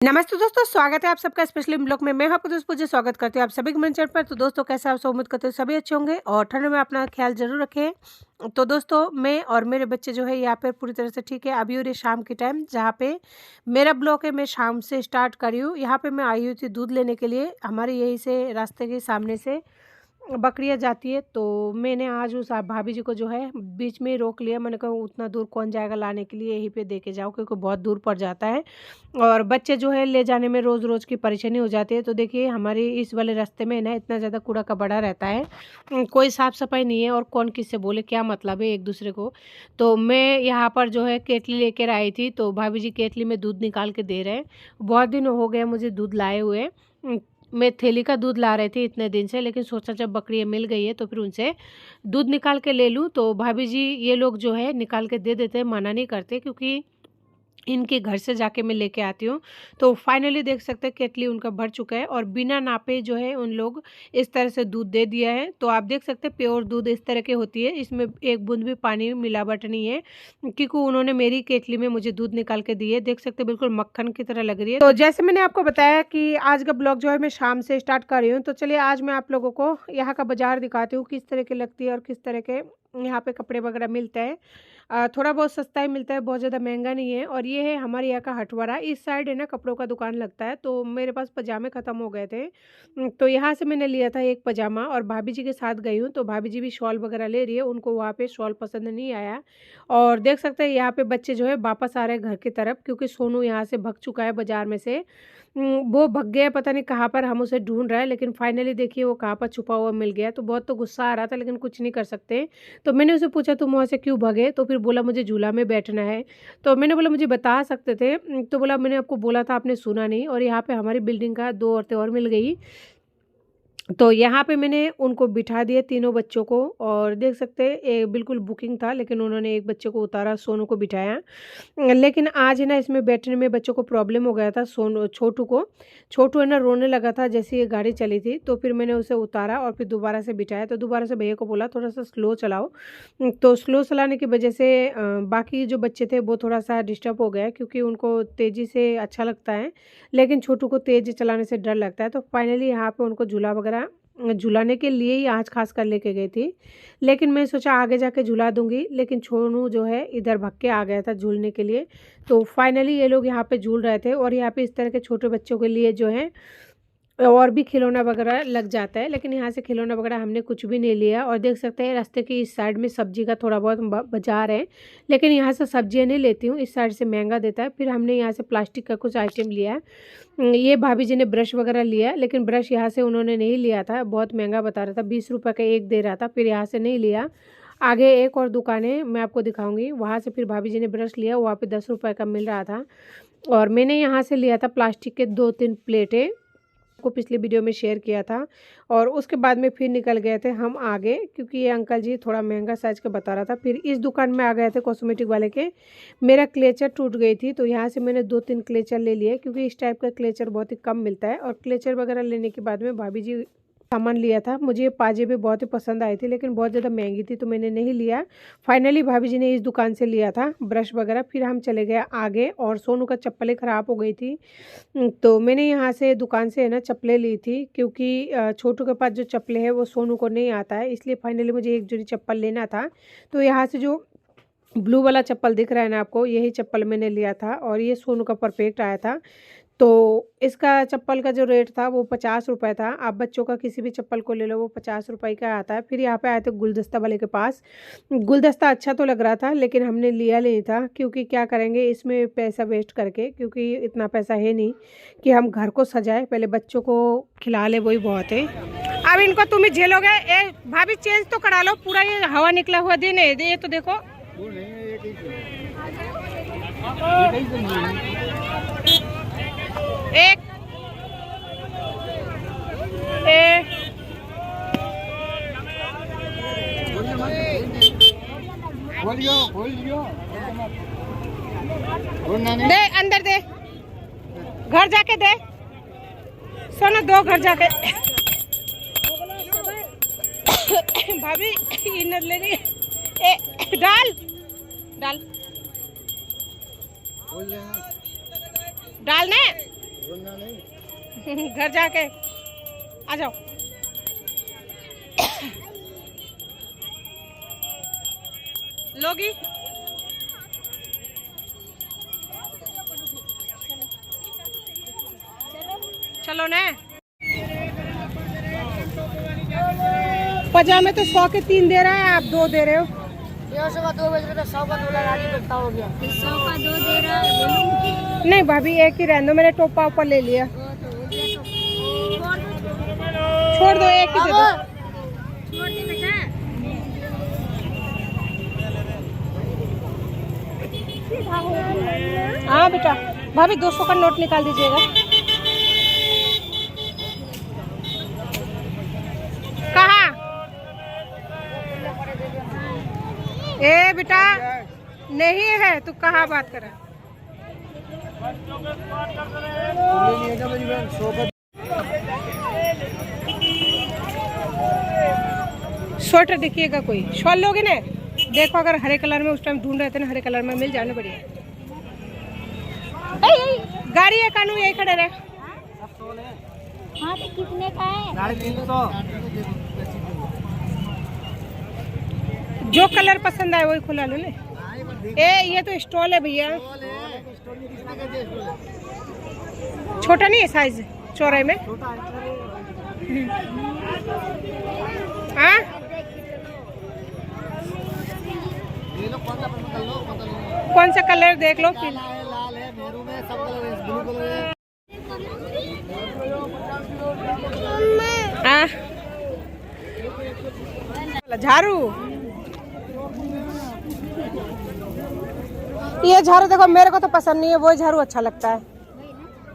नमस्ते दोस्तों, स्वागत है आप सबका स्पेशली ब्लॉग में। मैं आपको दोस्त पूजा स्वागत करती हूँ आप सभी के मंच पर। तो दोस्तों कैसे आप सब उम्मीद करते हो सभी अच्छे होंगे और ठंड में अपना ख्याल जरूर रखें। तो दोस्तों मैं और मेरे बच्चे जो है यहाँ पे पूरी तरह से ठीक है। अभी हो रही शाम की टाइम जहाँ पे मेरा ब्लॉग है, मैं शाम से स्टार्ट करी हूँ। यहाँ पे मैं आई हुई थी दूध लेने के लिए। हमारे यहीं से रास्ते के सामने से बकरियाँ जाती है, तो मैंने आज उस भाभी जी को जो है बीच में ही रोक लिया। मैंने कहा उतना दूर कौन जाएगा लाने के लिए, यहीं पे दे के जाओ क्योंकि बहुत दूर पड़ जाता है और बच्चे जो है ले जाने में रोज़ रोज़ की परेशानी हो जाती है। तो देखिए हमारे इस वाले रास्ते में ना इतना ज़्यादा कूड़ा कबाड़ा रहता है, कोई साफ़ सफाई नहीं है और कौन किससे बोले क्या मतलब है एक दूसरे को। तो मैं यहाँ पर जो है केतली लेकर आई थी, तो भाभी जी केतली में दूध निकाल के दे रहे हैं। बहुत दिन हो गए मुझे दूध लाए हुए। मैं थैली का दूध ला रही थी इतने दिन से, लेकिन सोचा जब बकरी मिल गई है तो फिर उनसे दूध निकाल के ले लूँ। तो भाभी जी ये लोग जो है निकाल के दे देते हैं, मना नहीं करते क्योंकि इनके घर से जाके मैं लेके आती हूँ। तो फाइनली देख सकते हैं केतली उनका भर चुका है और बिना नापे जो है उन लोग इस तरह से दूध दे दिया है। तो आप देख सकते हैं प्योर दूध इस तरह की होती है, इसमें एक बूंद भी पानी मिलावट नहीं है क्योंकि उन्होंने मेरी केतली में मुझे दूध निकाल के दिए। देख सकते हैं बिल्कुल मक्खन की तरह लग रही है। तो जैसे मैंने आपको बताया कि आज का ब्लॉग जो है मैं शाम से स्टार्ट कर रही हूँ, तो चलिए आज मैं आप लोगों को यहाँ का बाजार दिखाती हूँ किस तरह की लगती है और किस तरह के यहाँ पे कपड़े वगैरह मिलते हैं। थोड़ा बहुत सस्ता ही मिलता है, बहुत ज़्यादा महंगा नहीं है। और ये है हमारे यहाँ का हटवारा, इस साइड है ना कपड़ों का दुकान लगता है। तो मेरे पास पजामे ख़त्म हो गए थे, तो यहाँ से मैंने लिया था एक पजामा और भाभी जी के साथ गई हूँ। तो भाभी जी भी शॉल वगैरह ले रही है, उनको वहाँ पे शॉल पसंद नहीं आया। और देख सकते हैं यहाँ पे बच्चे जो है वापस आ रहे हैं घर की तरफ क्योंकि सोनू यहाँ से भग चुका है बाज़ार में से। वो भग गया पता नहीं कहाँ पर, हम उसे ढूंढ रहे हैं लेकिन फाइनली देखिए वो कहाँ पर छुपा हुआ मिल गया। तो बहुत तो गुस्सा आ रहा था लेकिन कुछ नहीं कर सकते। तो मैंने उसे पूछा तुम वहाँ से क्यों भगे, तो फिर बोला मुझे झूला में बैठना है। तो मैंने बोला मुझे बता सकते थे, तो बोला मैंने आपको बोला था आपने सुना नहीं। और यहाँ पे हमारी बिल्डिंग का दो औरतें और मिल गई, तो यहाँ पे मैंने उनको बिठा दिया तीनों बच्चों को। और देख सकते हैं बिल्कुल बुकिंग था लेकिन उन्होंने एक बच्चे को उतारा, सोनू को बिठाया। लेकिन आज है ना इसमें बैठने में बच्चों को प्रॉब्लम हो गया था। सोनू छोटू को, छोटू है ना रोने लगा था जैसे ये गाड़ी चली थी। तो फिर मैंने उसे उतारा और फिर दोबारा से बिठाया। तो दोबारा से भैया को बोला थोड़ा सा स्लो चलाओ। तो स्लो चलाने की वजह से बाकी जो बच्चे थे वो थोड़ा सा डिस्टर्ब हो गया क्योंकि उनको तेज़ी से अच्छा लगता है लेकिन छोटू को तेज़ चलाने से डर लगता है। तो फाइनली यहाँ पे उनको झूला वगैरह झुलाने के लिए ही आज खास कर लेके गई थी, लेकिन मैं सोचा आगे जाके झुला दूंगी, लेकिन छोनू जो है इधर भग के आ गया था झूलने के लिए। तो फाइनली ये लोग यहाँ पे झूल रहे थे और यहाँ पे इस तरह के छोटे बच्चों के लिए जो है और भी खिलौना वगैरह लग जाता है, लेकिन यहाँ से खिलौना वगैरह हमने कुछ भी नहीं लिया। और देख सकते हैं रास्ते की इस साइड में सब्जी का थोड़ा बहुत बाजार है, लेकिन यहाँ से सब्जियाँ नहीं लेती हूँ, इस साइड से महंगा देता है। फिर हमने यहाँ से प्लास्टिक का कुछ आइटम लिया है। ये भाभी जी ने ब्रश वगैरह लिया, लेकिन ब्रश यहाँ से उन्होंने नहीं लिया था, बहुत महंगा बता रहा था, 20 रुपये का एक दे रहा था, फिर यहाँ से नहीं लिया। आगे एक और दुकानें मैं आपको दिखाऊंगी, वहाँ से फिर भाभी जी ने ब्रश लिया, वहाँ पे 10 रुपये का मिल रहा था। और मैंने यहाँ से लिया था प्लास्टिक के 2-3 प्लेटें, को पिछली वीडियो में शेयर किया था। और उसके बाद में फिर निकल गए थे हम आगे क्योंकि ये अंकल जी थोड़ा महंगा साइज का बता रहा था। फिर इस दुकान में आ गए थे कॉस्मेटिक वाले के, मेरा क्लेचर टूट गई थी तो यहाँ से मैंने 2-3 क्लेचर ले लिए क्योंकि इस टाइप का क्लेचर बहुत ही कम मिलता है। और क्लेचर वगैरह लेने के बाद में भाभी जी सामान लिया था, मुझे ये पाजेबे बहुत ही पसंद आई थी लेकिन बहुत ज़्यादा महंगी थी तो मैंने नहीं लिया। फाइनली भाभी जी ने इस दुकान से लिया था ब्रश वगैरह। फिर हम चले गए आगे और सोनू का चप्पलें ख़राब हो गई थी, तो मैंने यहाँ से दुकान से है ना चप्पलें ली थी क्योंकि छोटू के पास जो चप्पलें है वो सोनू को नहीं आता है, इसलिए फाइनली मुझे एक जोड़ी चप्पल लेना था। तो यहाँ से जो ब्लू वाला चप्पल दिख रहा है ना आपको, यही चप्पल मैंने लिया था और ये सोनू का परफेक्ट आया था। तो इसका चप्पल का जो रेट था वो 50 रुपये था। आप बच्चों का किसी भी चप्पल को ले लो वो 50 रुपये का आता है। फिर यहाँ पे आए थे गुलदस्ता वाले के पास, गुलदस्ता अच्छा तो लग रहा था लेकिन हमने लिया नहीं था क्योंकि क्या करेंगे इसमें पैसा वेस्ट करके, क्योंकि इतना पैसा है नहीं कि हम घर को सजाए, पहले बच्चों को खिला ले वही बहुत है। अब इनको तुम ही झेलोगे। ए भाभी चेंज तो करा लो, पूरा ये हवा निकला हुआ दिन है, ये तो देखो। एक दे, अंदर दे, घर जाके दे सोना, दो घर जाके। भाभी इनर ले रही है, डाल डाल डालने घर जाके आ जाओ। लोगी चलो ने। पजामे तो 100 के 3 दे रहा है, आप 2 दे रहे हो। 150 का 2 बज रहे तो 100 का 2 लगा दी, कितना हो गया? 100 का 2 दे रहा है। नहीं भाभी एक ही रहने दो, मैंने टोपा ऊपर ले लिया। छोड़ दो, एक ही दे दो। छोड़ दे बेटा। हाँ बेटा, भाभी 200 का नोट निकाल दीजिएगा। कहाँ? ए बेटा नहीं है, तू कहाँ बात कर रहा है? स्वेटर देखिएगा, कोई शॉल लोगे ना? देखो अगर हरे कलर में उस टाइम ढूंढ रहे थे ना, हरे कलर में मिल जाने बढ़िया। गाड़ी है कानू, यही खड़े रहे। हाँ तो कितने का है? 350। जो कलर पसंद आए वही खुला लो ने। ए ये तो स्टॉल है भैया, छोटा नहीं है साइज चौड़ाई में। हाँ कौन सा कलर देख लो फिर। लाल है, मेरू में सब कलर है, ब्लू कलर है। हाँ झाड़ू, ये झाड़ू देखो मेरे को तो पसंद नहीं है, वो झाड़ू अच्छा लगता है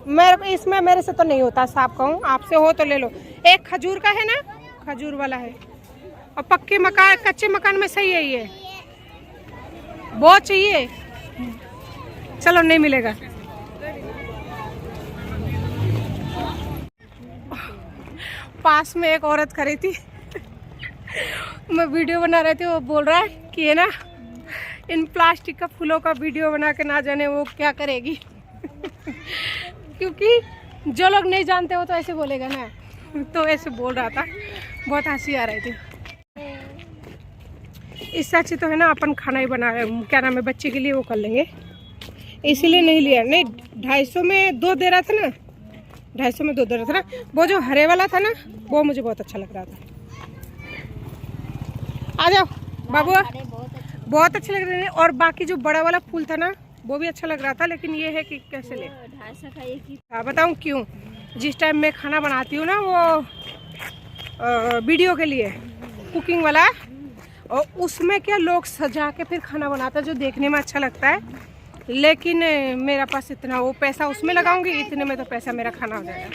मेरे को। इसमें मेरे से तो नहीं होता, साफ कहूँ आपसे हो तो ले लो। एक खजूर का है ना, खजूर वाला है। और पक्के मकान कच्चे मकान में सही है ये, बहुत चाहिए। चलो नहीं मिलेगा। पास में एक औरत खड़ी थी मैं वीडियो बना रही थी, वो बोल रहा है कि ये ना इन प्लास्टिक का फूलों का वीडियो बना के ना जाने वो क्या करेगी क्योंकि जो लोग नहीं जानते हो तो ऐसे बोलेगा ना, तो ऐसे बोल रहा था, बहुत हंसी आ रही थी। इससे अच्छी तो है ना अपन खाना ही बना, क्या नाम है, बच्चे के लिए वो कर लेंगे, इसीलिए नहीं लिया। नहीं 250 में 2 दे रहा था ना, 250 में 2 दे रहा था ना। वो जो हरे वाला था ना वो मुझे बहुत अच्छा लग रहा था। आ जाओ बाबू, बहुत अच्छे लग रहे हैं। और बाकी जो बड़ा वाला फूल था ना वो भी अच्छा लग रहा था, लेकिन ये है कि कैसे ले। 250 का एक ही। हाँ बताऊँ क्यों? जिस टाइम मैं खाना बनाती हूँ ना वो वीडियो के लिए कुकिंग वाला, और उसमें क्या लोग सजा के फिर खाना बनाता है जो देखने में अच्छा लगता है, लेकिन मेरा पास इतना वो पैसा उसमें लगाऊंगी, इतने में तो पैसा मेरा खाना हो जाएगा।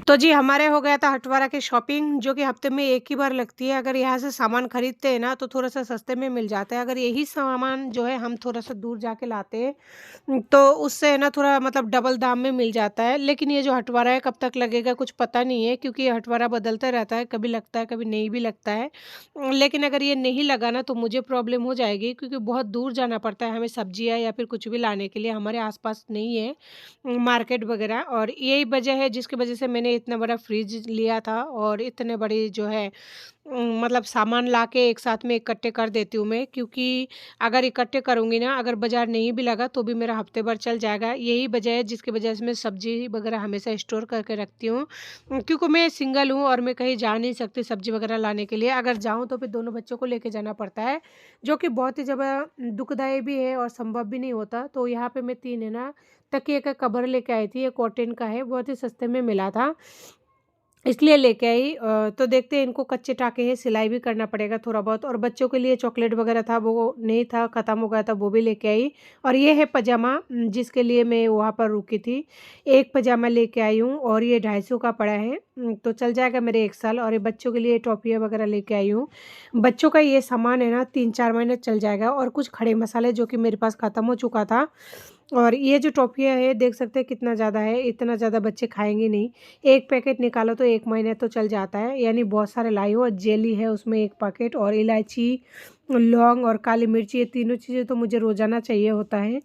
तो जी हमारे हो गया था हटवारा की शॉपिंग, जो कि हफ्ते में एक ही बार लगती है। अगर यहाँ से सामान खरीदते हैं ना तो थोड़ा सा सस्ते में मिल जाता है। अगर यही सामान जो है हम थोड़ा सा दूर जाके लाते हैं तो उससे ना थोड़ा मतलब डबल दाम में मिल जाता है। लेकिन ये जो हटवारा है कब तक लगेगा कुछ पता नहीं है, क्योंकि ये हटवारा बदलता रहता है, कभी लगता है कभी नहीं भी लगता है। लेकिन अगर ये नहीं लगा ना तो मुझे प्रॉब्लम हो जाएगी, क्योंकि बहुत दूर जाना पड़ता है हमें सब्जियाँ या फिर कुछ भी लाने के लिए, हमारे आसपास नहीं है मार्केट वगैरह। और यही वजह है जिसकी वजह से मैंने इतना बड़ा फ्रिज लिया था, और इतने बड़ी जो है मतलब सामान लाके एक साथ में इकट्ठे कर देती हूँ मैं, क्योंकि अगर इकट्ठे करूँगी ना, अगर बाज़ार नहीं भी लगा तो भी मेरा हफ्ते भर चल जाएगा। यही वजह है जिसकी वजह से मैं सब्जी वगैरह हमेशा स्टोर करके रखती हूँ, क्योंकि मैं सिंगल हूँ और मैं कहीं जा नहीं सकती सब्जी वगैरह लाने के लिए। अगर जाऊँ तो फिर दोनों बच्चों को लेके जाना पड़ता है, जो कि बहुत ही ज़्यादा दुखदाई भी है और संभव भी नहीं होता। तो यहाँ पे मैं 3 है ना तकिए का कवर लेके आई थी, ये कॉटन का है, बहुत ही सस्ते में मिला था इसलिए लेके आई। तो देखते हैं, इनको कच्चे टाके हैं, सिलाई भी करना पड़ेगा थोड़ा बहुत। और बच्चों के लिए चॉकलेट वगैरह था वो नहीं था, ख़त्म हो गया था, वो भी लेके आई। और ये है पजामा जिसके लिए मैं वहाँ पर रुकी थी, एक पजामा लेके आई हूँ और ये 250 का पड़ा है, तो चल जाएगा मेरे 1 साल। और ये बच्चों के लिए टॉफ़ियाँ वगैरह लेके आई हूँ। बच्चों का ये सामान है ना 3-4 महीने चल जाएगा। और कुछ खड़े मसाले जो कि मेरे पास ख़त्म हो चुका था। और ये जो टॉफ़ियाँ है देख सकते हैं कितना ज़्यादा है, इतना ज़्यादा बच्चे खाएंगे नहीं। एक पैकेट निकालो तो 1 महीने तो चल जाता है, यानी बहुत सारे लाई हो। और जेली है उसमें 1 पैकेट, और इलायची, लौंग और काली मिर्ची, ये तीनों चीज़ें तो मुझे रोज़ाना चाहिए होता है।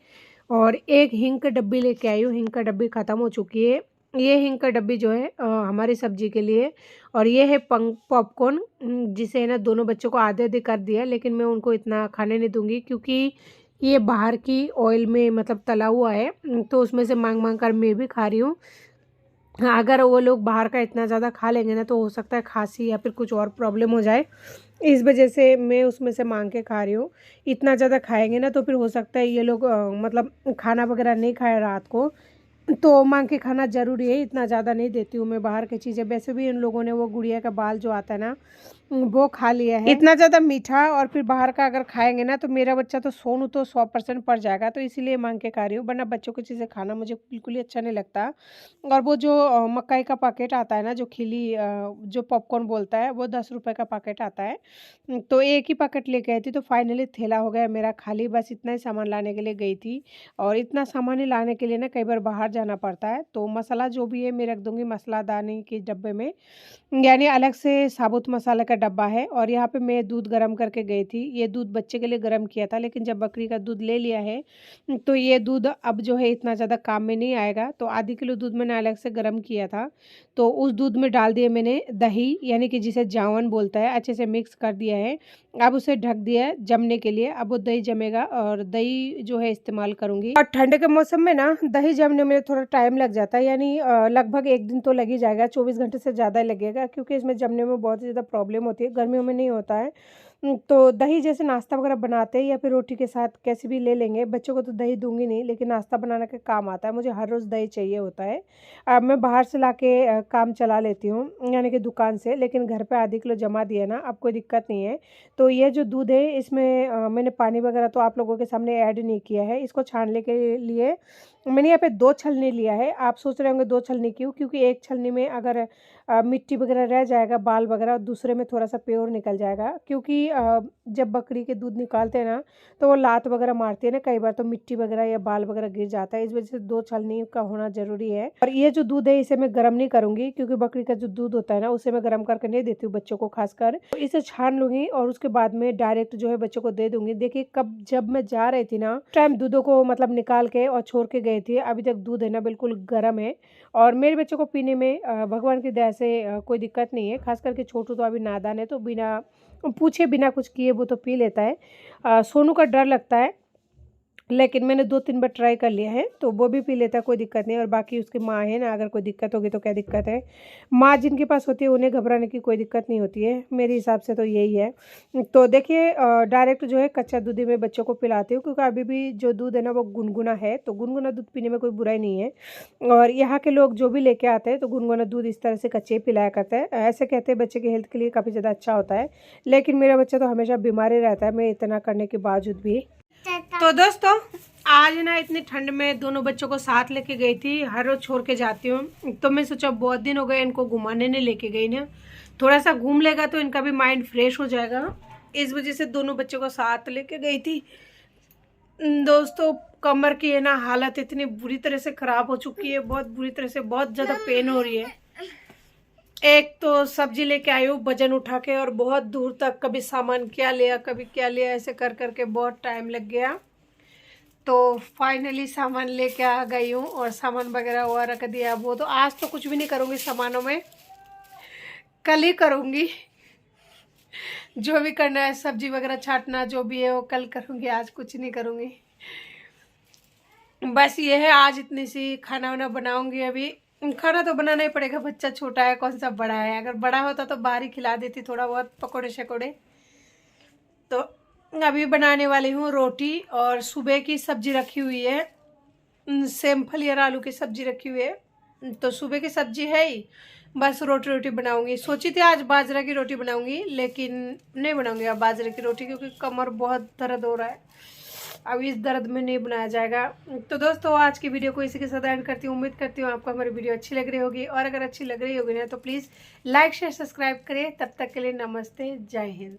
और एक हिंग की डब्बी लेके आई हूँ। हिंग का डब्बी ख़त्म हो चुकी है। ये हिंग का डब्बी जो है हमारी सब्जी के लिए। और ये है पॉपकॉर्न, जिसे है ना दोनों बच्चों को आधे आधे कर दिया, लेकिन मैं उनको इतना खाने नहीं दूंगी क्योंकि ये बाहर की ऑयल में मतलब तला हुआ है, तो उसमें से मांग मांग कर मैं भी खा रही हूँ। हाँ, अगर वो लोग बाहर का इतना ज़्यादा खा लेंगे ना तो हो सकता है खांसी या फिर कुछ और प्रॉब्लम हो जाए। इस वजह से मैं उसमें से मांग के खा रही हूँ। इतना ज़्यादा खाएंगे ना तो फिर हो सकता है ये लोग मतलब खाना वगैरह नहीं खाए रात को, तो मांग के खाना ज़रूरी है। इतना ज़्यादा नहीं देती हूँ मैं बाहर की चीज़ें। वैसे भी इन लोगों ने वो गुड़िया का बाल जो आता है ना वो खा लिया है। इतना ज़्यादा मीठा और फिर बाहर का अगर खाएंगे ना तो मेरा बच्चा तो सोनू तो 100% पड़ जाएगा, तो इसीलिए मांग के खा रही हूँ। वरना बच्चों की चीज़ें खाना मुझे बिल्कुल ही अच्छा नहीं लगता। और वो जो मकाई का पैकेट आता है ना, जो खिली जो पॉपकॉर्न बोलता है, वो 10 रुपये का पैकेट आता है। तो एक ही पैकेट लेके आई थी, तो फाइनली थैला हो गया मेरा खाली। बस इतना ही सामान लाने के लिए गई थी, और इतना सामान ही लाने के लिए ना कई बार बाहर जाना पड़ता है। तो मसाला जो भी है मैं रख दूँगी मसालादानी के डब्बे में, यानी अलग से साबुत मसाला का डब्बा है। और यहाँ पे मैं दूध गर्म करके गई थी। ये दूध बच्चे के लिए गर्म किया था, लेकिन जब बकरी का दूध ले लिया है तो ये दूध अब जो है इतना ज़्यादा काम में नहीं आएगा। तो आधी किलो दूध मैंने अलग से गर्म किया था, तो उस दूध में डाल दिए मैंने दही, यानी कि जिसे जावन बोलता है, अच्छे से मिक्स कर दिया है। अब उसे ढक दिया है जमने के लिए। अब वो दही जमेगा और दही जो है इस्तेमाल करूँगी। और ठंड के मौसम में ना दही जमने में थोड़ा टाइम लग जाता है, यानी लगभग 1 दिन तो लग ही जाएगा, 24 घंटे से ज़्यादा लगेगा, क्योंकि इसमें जमने में बहुत ही ज़्यादा प्रॉब्लम होती है। गर्मियों में नहीं होता है। तो दही जैसे नाश्ता वगैरह बनाते हैं या फिर रोटी के साथ कैसे भी ले लेंगे। बच्चों को तो दही दूंगी नहीं, लेकिन नाश्ता बनाने के काम आता है। मुझे हर रोज़ दही चाहिए होता है। अब मैं बाहर से लाके काम चला लेती हूँ, यानी कि दुकान से, लेकिन घर पे आधी किलो जमा दिया ना, अब कोई दिक्कत नहीं है। तो ये जो दूध है इसमें मैंने पानी वगैरह तो आप लोगों के सामने ऐड नहीं किया है। इसको छानने के लिए मैंने यहाँ पे 2 छलनी लिया है। आप सोच रहे होंगे 2 छलनी क्यों? क्योंकि एक छलनी में अगर मिट्टी वगैरह रह जाएगा, बाल वगैरह, और दूसरे में थोड़ा सा प्योर निकल जाएगा। क्योंकि जब बकरी के दूध निकालते हैं ना तो वो लात वगैरह मारती है ना कई बार, तो मिट्टी वगैरह या बाल वगैरह गिर जाता है। इस वजह से 2 छलनी का होना ज़रूरी है। और ये जो दूध है इसे मैं गर्म नहीं करूँगी, क्योंकि बकरी का जो दूध होता है ना उसे मैं गर्म करके नहीं देती हूँ बच्चों को खासकर। तो इसे छान लूँगी और उसके बाद में डायरेक्ट जो है बच्चों को दे दूँगी। देखिए कब जब मैं जा रही थी ना टाइम दूधों को मतलब निकाल के और छोड़ के गई थी, अभी तक दूध है ना बिल्कुल गर्म है। और मेरे बच्चों को पीने में भगवान की दया से कोई दिक्कत नहीं है। खास करके छोटू तो अभी नादान है, तो बिना पूछे बिना कुछ किए वो तो पी लेता है। सोनू का डर लगता है, लेकिन मैंने 2-3 बार ट्राई कर लिया है, तो वो भी पी लेता है, कोई दिक्कत नहीं। और बाकी उसकी माँ है ना, अगर कोई दिक्कत होगी तो क्या दिक्कत है। माँ जिनके पास होती है उन्हें घबराने की कोई दिक्कत नहीं होती है, मेरे हिसाब से तो यही है। तो देखिए डायरेक्ट जो है कच्चा दूध ही मैं बच्चों को पिलाती हूँ, क्योंकि अभी भी जो दूध है ना वो गुनगुना है, तो गुनगुना दूध पीने में कोई बुराई नहीं है। और यहाँ के लोग जो भी लेके आते हैं तो गुनगुना दूध इस तरह से कच्चे पिलाया करते हैं। ऐसे कहते हैं बच्चे के हेल्थ के लिए काफ़ी ज़्यादा अच्छा होता है, लेकिन मेरा बच्चा तो हमेशा बीमार ही रहता है, मैं इतना करने के बावजूद भी। तो दोस्तों आज ना इतनी ठंड में दोनों बच्चों को साथ लेके गई थी। हर रोज छोड़ के जाती हूँ, तो मैं सोचा बहुत दिन हो गए इनको घुमाने नहीं लेके गई ना, थोड़ा सा घूम लेगा तो इनका भी माइंड फ्रेश हो जाएगा। इस वजह से दोनों बच्चों को साथ लेके गई थी। दोस्तों कमर की है ना हालत इतनी बुरी तरह से खराब हो चुकी है, बहुत बुरी तरह से, बहुत ज़्यादा पेन हो रही है। एक तो सब्जी लेके आई हूँ वजन उठा के, और बहुत दूर तक कभी सामान क्या लिया कभी क्या लिया, ऐसे कर करके बहुत टाइम लग गया। तो फाइनली सामान लेके आ गई हूँ और सामान वगैरह हुआ रख दिया। वो तो आज तो कुछ भी नहीं करूँगी सामानों में, कल ही करूँगी। जो भी करना है सब्जी वगैरह छाटना जो भी है वो कल करूँगी, आज कुछ नहीं करूँगी। बस ये है, आज इतनी सी खाना वाना बनाऊँगी। अभी खाना तो बनाना ही पड़ेगा, बच्चा छोटा है, कौन सा बड़ा है। अगर बड़ा होता तो बाहर ही खिला देती थोड़ा बहुत पकौड़े शकौड़े। तो अभी बनाने वाली हूँ रोटी, और सुबह की सब्जी रखी हुई है, सिंपल और आलू की सब्जी रखी हुई है। तो सुबह की सब्जी है ही, बस रोटी बनाऊंगी। सोची थी आज बाजरा की रोटी बनाऊंगी, लेकिन नहीं बनाऊंगी अब बाजरे की रोटी, क्योंकि कमर बहुत दर्द हो रहा है। अब इस दर्द में नहीं बनाया जाएगा। तो दोस्तों आज की वीडियो को इसी के साथ एंड करती हूँ। उम्मीद करती हूँ आपको हमारी वीडियो अच्छी लग रही होगी, और अगर अच्छी लग रही होगी ना तो प्लीज़ लाइक शेयर सब्सक्राइब करें। तब तक के लिए नमस्ते, जय हिंद।